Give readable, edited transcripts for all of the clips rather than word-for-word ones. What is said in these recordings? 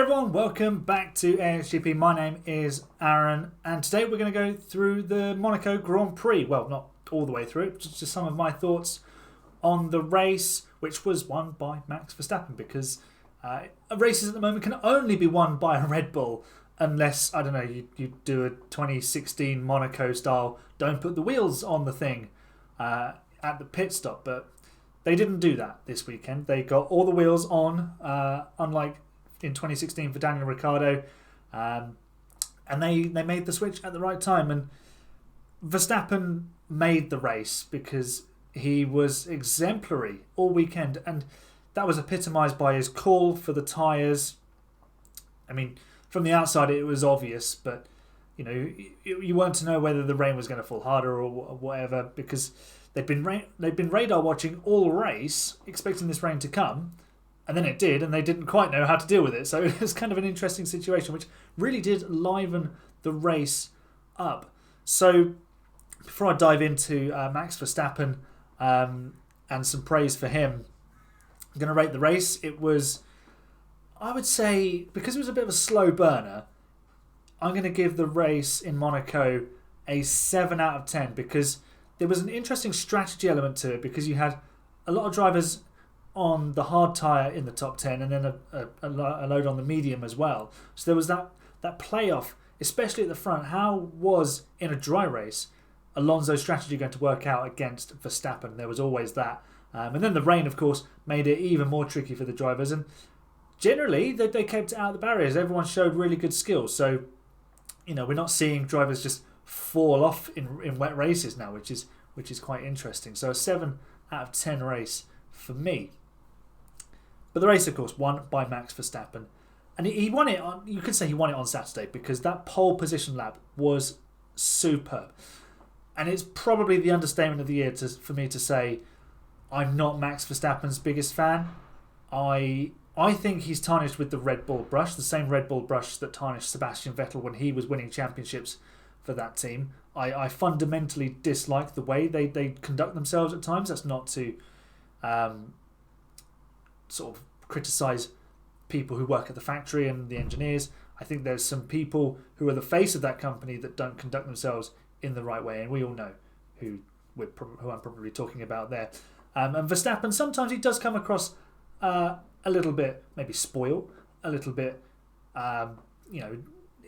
everyone, welcome back to AXGP. My name is Aaron, and today we're going to go through the Monaco Grand Prix. Well, not all the way through it, just some of my thoughts on the race, which was won by Max Verstappen, because races at the moment can only be won by a Red Bull unless, I don't know, you do a 2016 Monaco style, don't put the wheels on the thing at the pit stop, but they didn't do that this weekend. They got all the wheels on, unlike in 2016 for Daniel Ricciardo, and they made the switch at the right time. And Verstappen made the race because he was exemplary all weekend, and that was epitomised by his call for the tyres. I mean, from the outside it was obvious, but you weren't to know whether the rain was going to fall harder or whatever, because they've been radar watching all race, expecting this rain to come. And then it did, and they didn't quite know how to deal with it. So it was kind of an interesting situation, which really did liven the race up. So before I dive into Max Verstappen and some praise for him, I'm going to rate the race. It was, I would say, because it was a bit of a slow burner, I'm going to give the race in Monaco a 7 out of 10, because there was an interesting strategy element to it, because you had a lot of drivers on the hard tyre in the top 10 and then a load on the medium as well. So there was that playoff, especially at the front. How was, in a dry race, Alonso's strategy going to work out against Verstappen? There was always that. And then the rain, of course, made it even more tricky for the drivers. And generally, they kept it out of the barriers. Everyone showed really good skills. So, we're not seeing drivers just fall off in wet races now, which is quite interesting. So a 7 out of 10 race for me. But the race, of course, won by Max Verstappen. And he won it on, you could say he won it on Saturday, because that pole position lap was superb. And it's probably the understatement of the year for me to say I'm not Max Verstappen's biggest fan. I think he's tarnished with the Red Bull brush, the same Red Bull brush that tarnished Sebastian Vettel when he was winning championships for that team. I fundamentally dislike the way they conduct themselves at times. That's not to sort of criticise people who work at the factory and the engineers. I think there's some people who are the face of that company that don't conduct themselves in the right way, and we all know who I'm probably talking about there. And Verstappen, sometimes he does come across a little bit maybe spoiled, a little bit,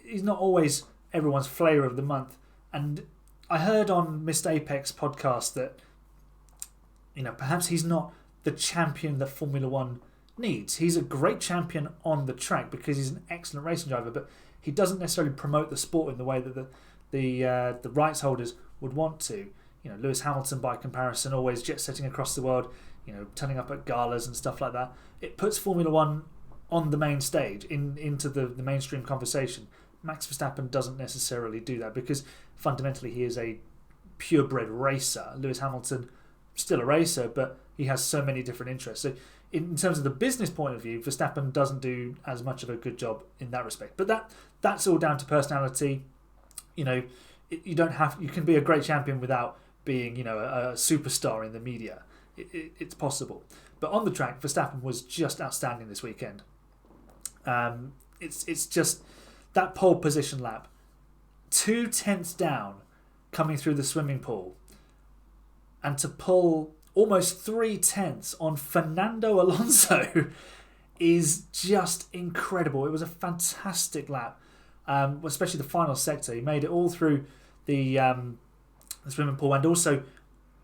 he's not always everyone's flavour of the month. And I heard on Mr. Apex podcast that perhaps he's not the champion that Formula One needs. He's a great champion on the track because he's an excellent racing driver, but he doesn't necessarily promote the sport in the way that the rights holders would want to. Lewis Hamilton, by comparison, always jet setting across the world, turning up at galas and stuff like that. It puts Formula One on the main stage, into the mainstream conversation. Max Verstappen doesn't necessarily do that, because fundamentally he is a purebred racer. Lewis Hamilton, still a racer, but he has so many different interests. So in terms of the business point of view, Verstappen doesn't do as much of a good job in that respect. But that's all down to personality. You can be a great champion without being a superstar in the media. It's possible. But on the track, Verstappen was just outstanding this weekend. It's just that pole position lap, 2/10 down, coming through the swimming pool, and to pull almost 3/10 on Fernando Alonso is just incredible. It was a fantastic lap, especially the final sector. He made it all through the swimming pool, and also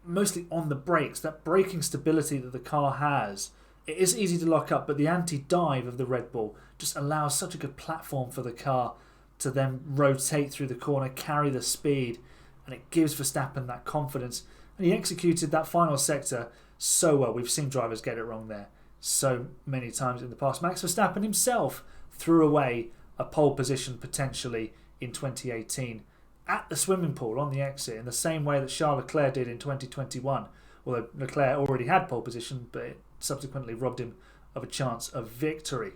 mostly on the brakes. That braking stability that the car has, it is easy to lock up, but the anti-dive of the Red Bull just allows such a good platform for the car to then rotate through the corner, carry the speed, and it gives Verstappen that confidence. And he executed that final sector so well. We've seen drivers get it wrong there so many times in the past. Max Verstappen himself threw away a pole position potentially in 2018 at the swimming pool on the exit, in the same way that Charles Leclerc did in 2021. Although Leclerc already had pole position, but it subsequently robbed him of a chance of victory.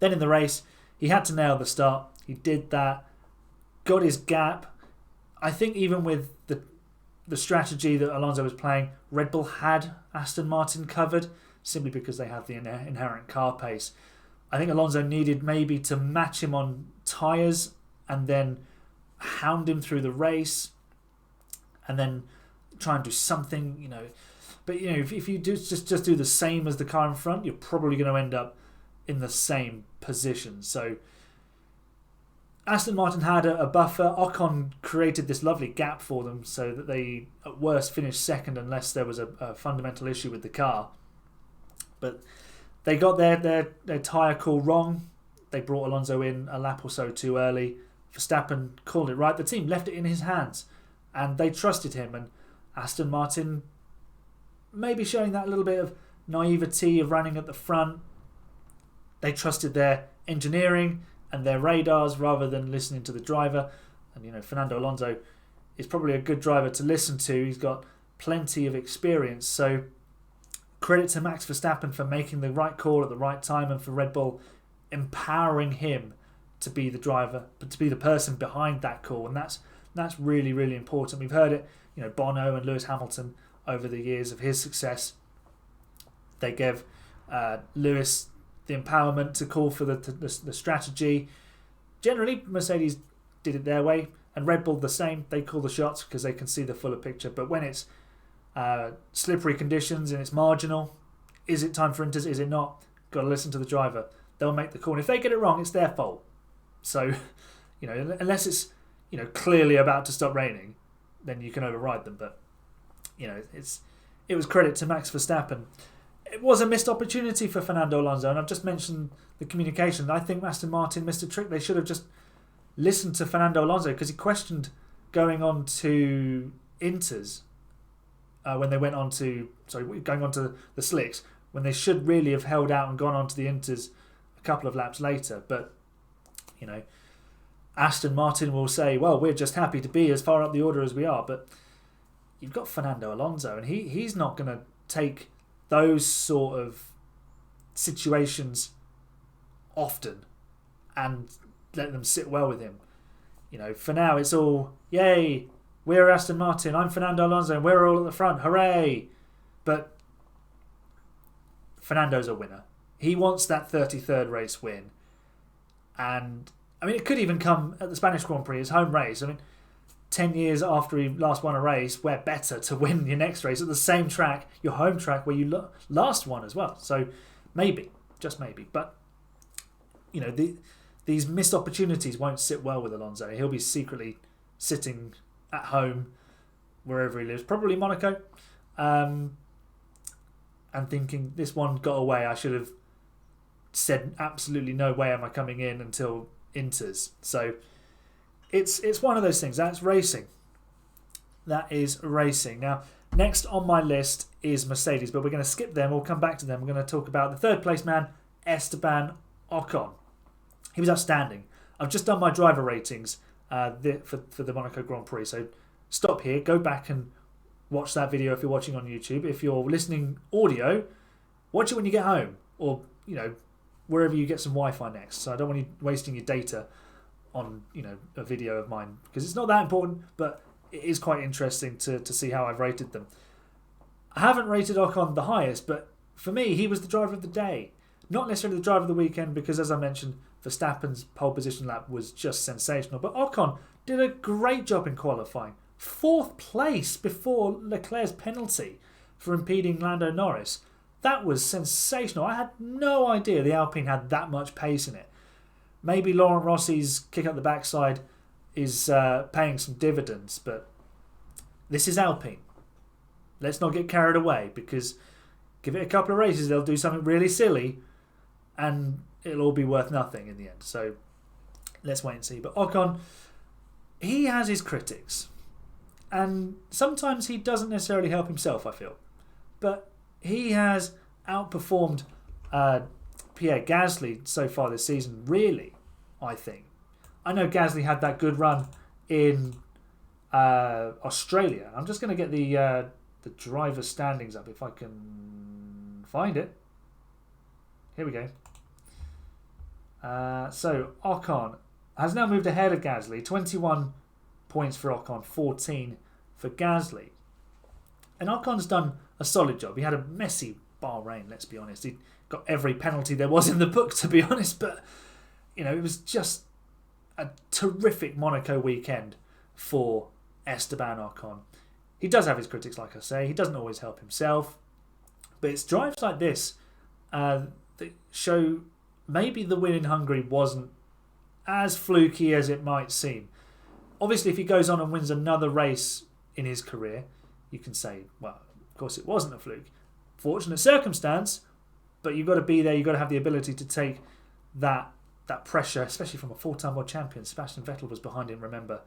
Then in the race, he had to nail the start. He did that, got his gap. I think even with the strategy that Alonso was playing, Red Bull had Aston Martin covered, simply because they have the inherent car pace. I think Alonso needed maybe to match him on tyres and then hound him through the race and then try and do something, But, if you do just do the same as the car in front, you're probably going to end up in the same position. So Aston Martin had a buffer. Ocon created this lovely gap for them so that they, at worst, finished second unless there was a fundamental issue with the car. But they got their tyre call wrong. They brought Alonso in a lap or so too early. Verstappen called it right. The team left it in his hands and they trusted him. And Aston Martin maybe showing that little bit of naivety of running at the front. They trusted their engineering and their radars rather than listening to the driver. And, Fernando Alonso is probably a good driver to listen to. He's got plenty of experience. So credit to Max Verstappen for making the right call at the right time and for Red Bull empowering him to be the driver, but to be the person behind that call. And that's really, really important. We've heard it, Bono and Lewis Hamilton over the years of his success. They gave Lewis the empowerment to call for the strategy. Generally, Mercedes did it their way, and Red Bull the same. They call the shots because they can see the fuller picture. But when it's slippery conditions and it's marginal, is it time for inters? Is it not? Got to listen to the driver. They'll make the call. And if they get it wrong, it's their fault. So, unless it's clearly about to stop raining, then you can override them. But it was credit to Max Verstappen. It was a missed opportunity for Fernando Alonso, and I've just mentioned the communication. I think Aston Martin missed a trick. They should have just listened to Fernando Alonso because he questioned going on to Inters when they went on to going on to the slicks, when they should really have held out and gone on to the Inters a couple of laps later. But Aston Martin will say, well, we're just happy to be as far up the order as we are. But you've got Fernando Alonso, and he's not going to take those sort of situations often and let them sit well with him. For now it's all, yay, we're Aston Martin, I'm Fernando Alonso, and we're all at the front, hooray. But Fernando's a winner. He wants that 33rd race win. And, it could even come at the Spanish Grand Prix, his home race. 10 years after he last won a race, where better to win your next race at the same track, your home track, where you last won as well. So maybe, just maybe. But, these missed opportunities won't sit well with Alonso. He'll be secretly sitting at home, wherever he lives, probably Monaco, and thinking, this one got away. I should have said absolutely no way am I coming in until Inters. So it's one of those things. That's racing. That is racing. Now, next on my list is Mercedes, but we're going to skip them. We'll come back to them. We're going to talk about the third place man, Esteban Ocon. He was outstanding. I've just done my driver ratings for the Monaco Grand Prix. So stop here. Go back and watch that video if you're watching on YouTube. If you're listening audio, watch it when you get home or, wherever you get some Wi-Fi next. So I don't want you wasting your data on a video of mine because it's not that important, but it is quite interesting to see how I've rated them. I haven't rated Ocon the highest, but for me he was the driver of the day, not necessarily the driver of the weekend, because as I mentioned, Verstappen's pole position lap was just sensational, but Ocon did a great job in qualifying. 4th place before Leclerc's penalty for impeding Lando Norris. That was sensational. I had no idea the Alpine had that much pace in it. Maybe Laurent Rossi's kick up the backside is paying some dividends, but this is Alpine. Let's not get carried away, because give it a couple of races, they'll do something really silly and it'll all be worth nothing in the end. So let's wait and see. But Ocon, he has his critics, and sometimes he doesn't necessarily help himself, I feel. But he has outperformed Pierre Gasly so far this season, really, I think. I know Gasly had that good run in Australia. I'm just going to get the driver standings up if I can find it. Here we go. So Ocon has now moved ahead of Gasly. 21 points for Ocon, 14 for Gasly. And Ocon's done a solid job. He had a messy Bahrain, let's be honest. He got every penalty there was in the book, to be honest. But, it was just a terrific Monaco weekend for Esteban Ocon. He does have his critics, like I say. He doesn't always help himself. But it's drives like this that show maybe the win in Hungary wasn't as fluky as it might seem. Obviously, if he goes on and wins another race in his career, you can say, well, of course it wasn't a fluke. Fortunate circumstance, but you've got to be there. You've got to have the ability to take that pressure, especially from a four-time world champion. Sebastian Vettel was behind him, remember,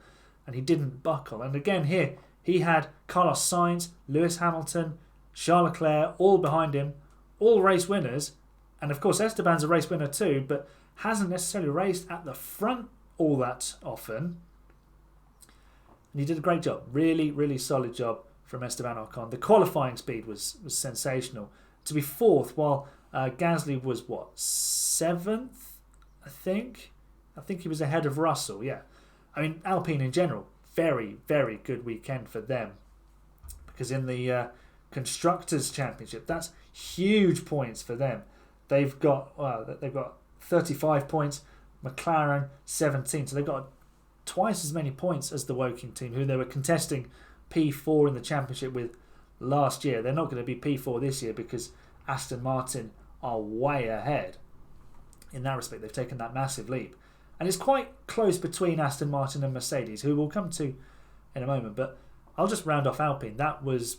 and he didn't buckle. And again here, he had Carlos Sainz, Lewis Hamilton, Charles Leclerc all behind him, all race winners. And of course, Esteban's a race winner too, but hasn't necessarily raced at the front all that often. And he did a great job. Really, really solid job from Esteban Ocon. The qualifying speed was sensational. To be fourth, while Gasly was, seventh, I think? I think he was ahead of Russell, yeah. I mean, Alpine in general, very, very good weekend for them. Because in the Constructors' Championship, that's huge points for them. They've got 35 points, McLaren 17. So they've got twice as many points as the Woking team, who they were contesting P4 in the championship with last year. They're not going to be P4 this year because Aston Martin are way ahead. In that respect, they've taken that massive leap. And it's quite close between Aston Martin and Mercedes, who we'll come to in a moment. But I'll just round off Alpine. That was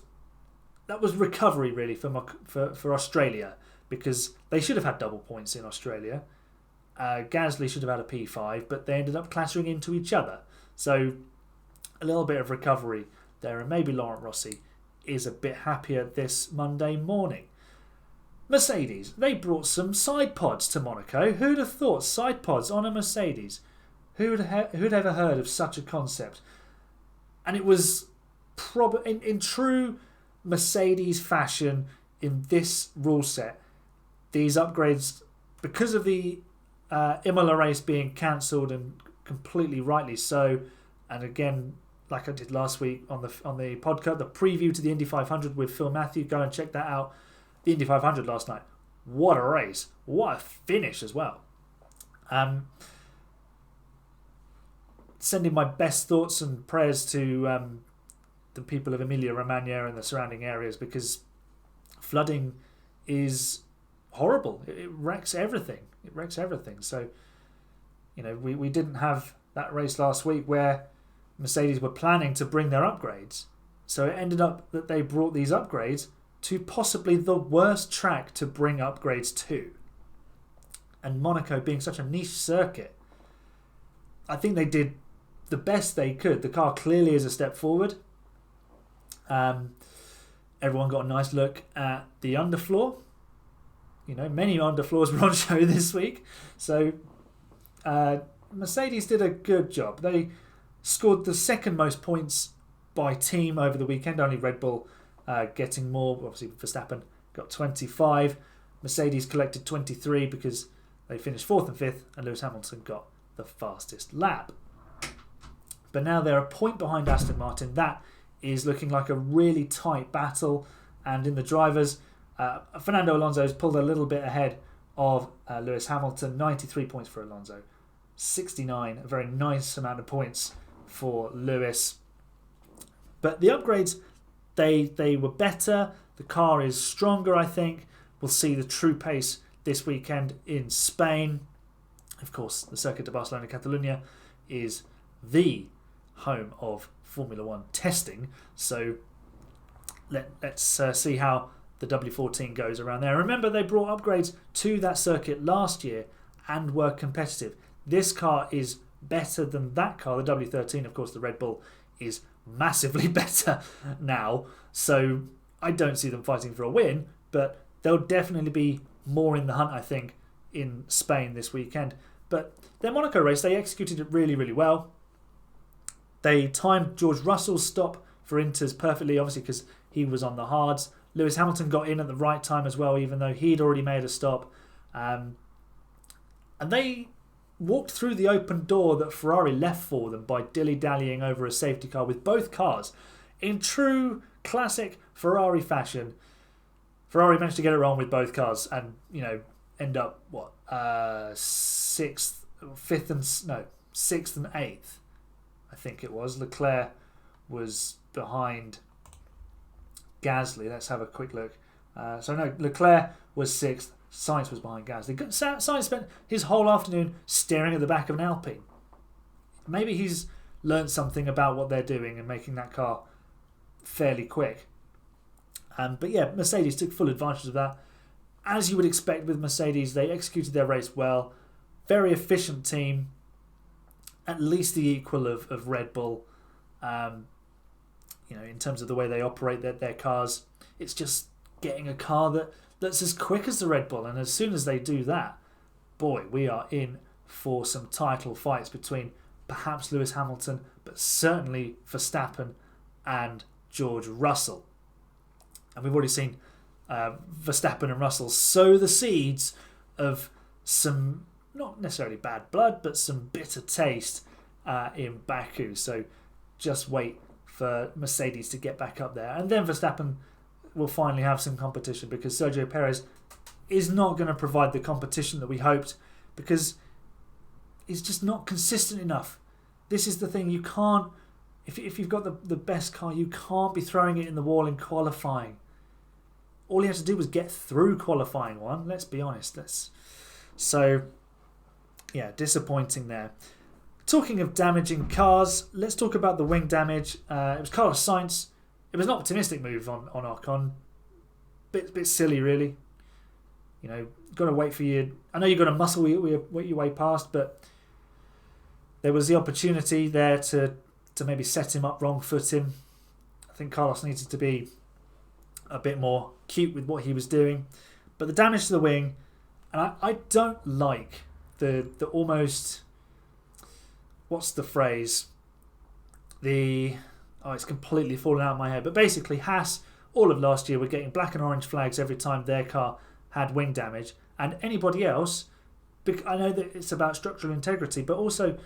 recovery, really, for Australia, because they should have had double points in Australia. Gasly should have had a P5, but they ended up clattering into each other. So a little bit of recovery there, and maybe Laurent Rossi is a bit happier this Monday morning. Mercedes, they brought some side pods to Monaco. Who'd have thought side pods on a Mercedes? Who'd ever heard of such a concept? And it was probably in true Mercedes fashion in this rule set. These upgrades, because of the Imola race being cancelled, and completely rightly so, and again, like I did last week on the podcast, the preview to the Indy 500 with Phil Matthew, go and check that out. The Indy 500 last night, what a race, what a finish as well. Sending my best thoughts and prayers to the people of Emilia-Romagna and the surrounding areas, because flooding is horrible. It wrecks everything. So, we didn't have that race last week where Mercedes were planning to bring their upgrades. So it ended up that they brought these upgrades to possibly the worst track to bring upgrades to. And Monaco being such a niche circuit, I think they did the best they could. The car clearly is a step forward. Everyone got a nice look at the underfloor. Many underfloors were on show this week. So Mercedes did a good job. They scored the second most points by team over the weekend. Only Red Bull getting more. Obviously, Verstappen got 25. Mercedes collected 23 because they finished fourth and fifth, and Lewis Hamilton got the fastest lap. But now they're a point behind Aston Martin. That is looking like a really tight battle. And in the drivers, Fernando Alonso's pulled a little bit ahead of Lewis Hamilton. 93 points for Alonso. 69, a very nice amount of points for Lewis. But the upgrades, they were better. The car is stronger, I think. We'll see the true pace this weekend in Spain. Of course, the Circuit de Barcelona-Catalunya is the home of Formula One testing. So let's see how the W14 goes around there. Remember, they brought upgrades to that circuit last year and were competitive. This car is better than that car. The W13, of course, the Red Bull, is massively better now. So I don't see them fighting for a win, but they'll definitely be more in the hunt, I think, in Spain this weekend. But their Monaco race, they executed it really, really well. They timed George Russell's stop for Inters perfectly, obviously, because he was on the hards. Lewis Hamilton got in at the right time as well, even though he'd already made a stop. And they walked through the open door that Ferrari left for them by dilly-dallying over a safety car with both cars. In true classic Ferrari fashion, Ferrari managed to get it wrong with both cars and, end up, sixth and eighth, I think it was. Leclerc was behind Gasly. Let's have a quick look. Leclerc was sixth, Sainz was behind Gasly. Sainz spent his whole afternoon staring at the back of an Alpine. Maybe he's learned something about what they're doing and making that car fairly quick. But yeah, Mercedes took full advantage of that. As you would expect with Mercedes, they executed their race well. Very efficient team. At least the equal of Red Bull. In terms of the way they operate their cars. It's just getting a car that's as quick as the Red Bull. And as soon as they do that, boy, we are in for some title fights between perhaps Lewis Hamilton, but certainly Verstappen and George Russell. And we've already seen Verstappen and Russell sow the seeds of some, not necessarily bad blood, but some bitter taste in Baku. So just wait for Mercedes to get back up there. And then Verstappen will finally have some competition, because Sergio Perez is not going to provide the competition that we hoped, because he's just not consistent enough. This is the thing. You can't, if you've got the best car, you can't be throwing it in the wall in qualifying. All he had to do was get through qualifying one. Let's be honest. Disappointing there. Talking of damaging cars, let's talk about the wing damage. It was Carlos Sainz. It was an optimistic move on Ocon. Bit silly, really. Got to wait for you. I know you've got to muscle your way past, but there was the opportunity there to maybe set him up, wrong foot him. I think Carlos needed to be a bit more cute with what he was doing. But the damage to the wing, and I don't like the almost, what's the phrase? It's completely fallen out of my head. But basically, Haas, all of last year, were getting black and orange flags every time their car had wing damage. And anybody else, I know that it's about structural integrity, but also,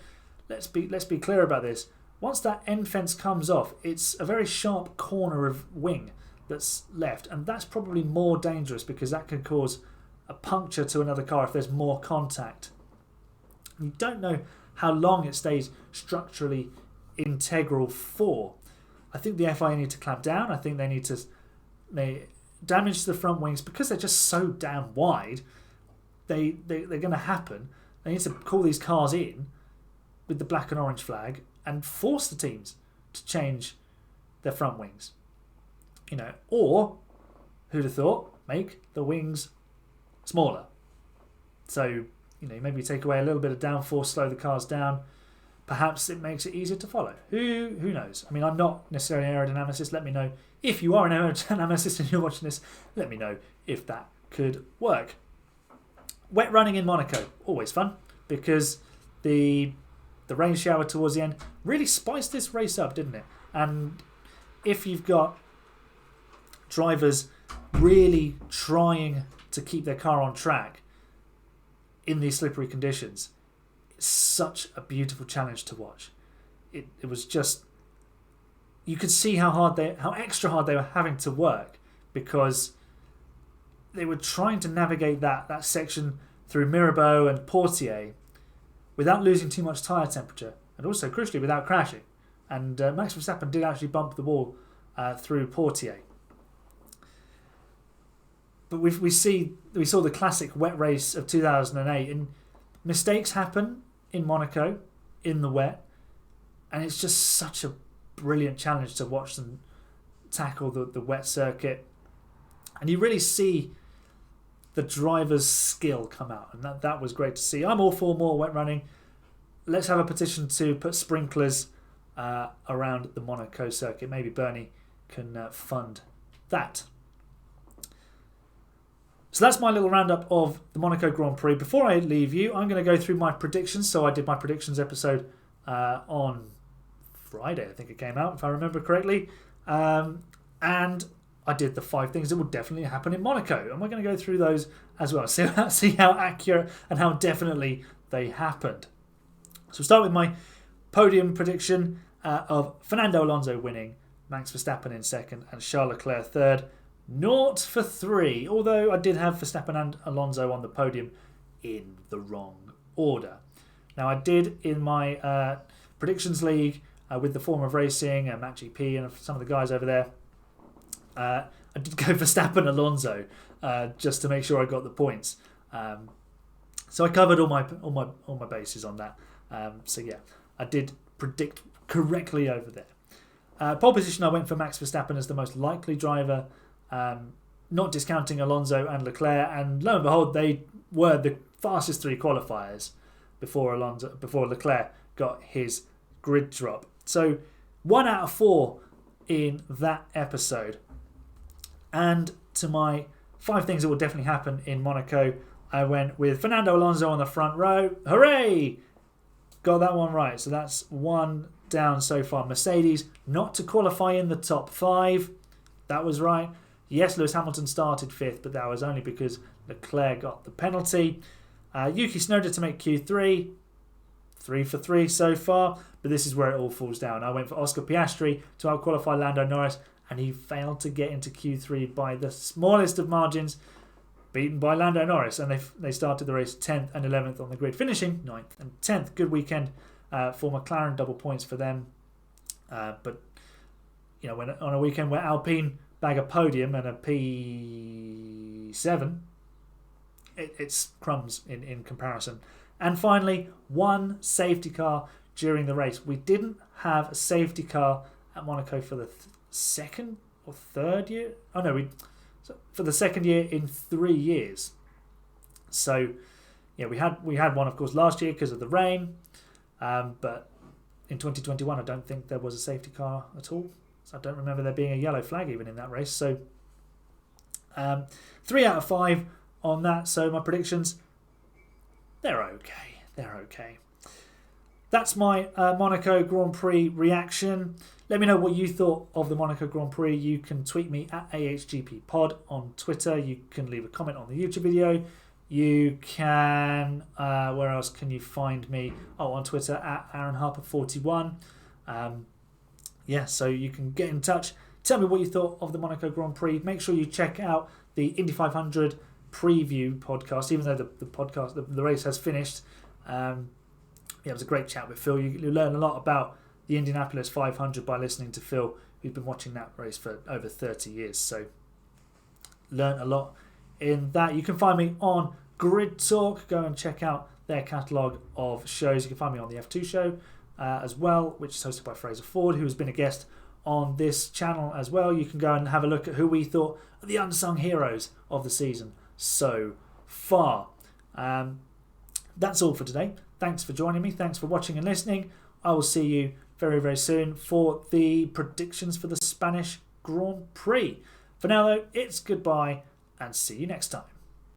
let's be clear about this. Once that end fence comes off, it's a very sharp corner of wing that's left, and that's probably more dangerous, because that can cause a puncture to another car if there's more contact. You don't know how long it stays structurally integral for. I think the FIA need to clamp down. I think they need to damage to the front wings, because they're just so damn wide. They're going to happen. They need to call these cars in with the black and orange flag and force the teams to change their front wings. Or, who'd have thought, make the wings smaller. So, maybe take away a little bit of downforce, slow the cars down. Perhaps it makes it easier to follow. Who knows? I mean, I'm not necessarily an aerodynamicist. Let me know if you are an aerodynamicist and you're watching this. Let me know if that could work. Wet running in Monaco, always fun, because the rain shower towards the end really spiced this race up, didn't it? And if you've got drivers really trying to keep their car on track in these slippery conditions, it's such a beautiful challenge to watch. It was just, you could see how extra hard they were having to work, because they were trying to navigate that section through Mirabeau and Portier without losing too much tyre temperature, and also crucially without crashing. And Max Verstappen did actually bump the wall through Portier. But we saw the classic wet race of 2008, and mistakes happen in Monaco in the wet, and it's just such a brilliant challenge to watch them tackle the wet circuit, and you really see the driver's skill come out, and that was great to see. I'm all for more wet running. Let's have a petition to put sprinklers around the Monaco circuit. Maybe Bernie can fund that. So that's my little roundup of the Monaco Grand Prix. Before I leave you, I'm going to go through my predictions. So I did my predictions episode on Friday, I think it came out, if I remember correctly. And I did the 5 things that would definitely happen in Monaco. And we're going to go through those as well. See how accurate and how definitely they happened. So we'll start with my podium prediction of Fernando Alonso winning, Max Verstappen in second, and Charles Leclerc third. 0 for 3, although I did have Verstappen and Alonso on the podium in the wrong order. Now, I did in my predictions league with the Form of Racing and Matt GP and some of the guys over there, I did go Verstappen Alonso just to make sure I got the points. So I covered all my bases on that. So yeah, I did predict correctly over there. Pole position, I went for Max Verstappen as the most likely driver, not discounting Alonso and Leclerc, and lo and behold, they were the fastest 3 qualifiers before Leclerc got his grid drop. So 1 out of 4 in that episode. And to my 5 things that will definitely happen in Monaco, I went with Fernando Alonso on the front row. Hooray! Got that one right. So that's 1 down so far. Mercedes not to qualify in the top 5. That was right. Yes, Lewis Hamilton started 5th, but that was only because Leclerc got the penalty. Yuki Tsunoda to make Q3. 3 for 3 so far, but this is where it all falls down. I went for Oscar Piastri to out-qualify Lando Norris, and he failed to get into Q3 by the smallest of margins, beaten by Lando Norris, and they started the race 10th and 11th on the grid, finishing 9th and 10th. Good weekend for McLaren, double points for them. But you know, when on a weekend where Alpine bag a podium and a P7, it's crumbs in comparison. And finally, 1 safety car during the race. We didn't have a safety car at Monaco for the second or third year. Oh no, for the second year in 3 years. So yeah, we had one, of course, last year because of the rain, but in 2021 I don't think there was a safety car at all. So I don't remember there being a yellow flag even in that race. So 3 out of 5 on that. So my predictions, they're okay. That's my Monaco Grand Prix reaction. Let me know what you thought of the Monaco Grand Prix. You can tweet me at AHGPpod on Twitter. You can leave a comment on the YouTube video. You can, where else can you find me? Oh, on Twitter at AaronHarper41. Yeah, so you can get in touch. Tell me what you thought of the Monaco Grand Prix. Make sure you check out the Indy 500 preview podcast, even though the race has finished. Yeah, it was a great chat with Phil. You learn a lot about the Indianapolis 500 by listening to Phil, who's been watching that race for over 30 years. So learn a lot in that. You can find me on Grid Talk. Go and check out their catalogue of shows. You can find me on the F2 show as well, which is hosted by Fraser Ford, who has been a guest on this channel as well. You can go and have a look at who we thought are the unsung heroes of the season so far. That's all for today. Thanks for joining me. Thanks for watching and listening. I will see you very, very soon for the predictions for the Spanish Grand Prix. For now, though, it's goodbye and see you next time.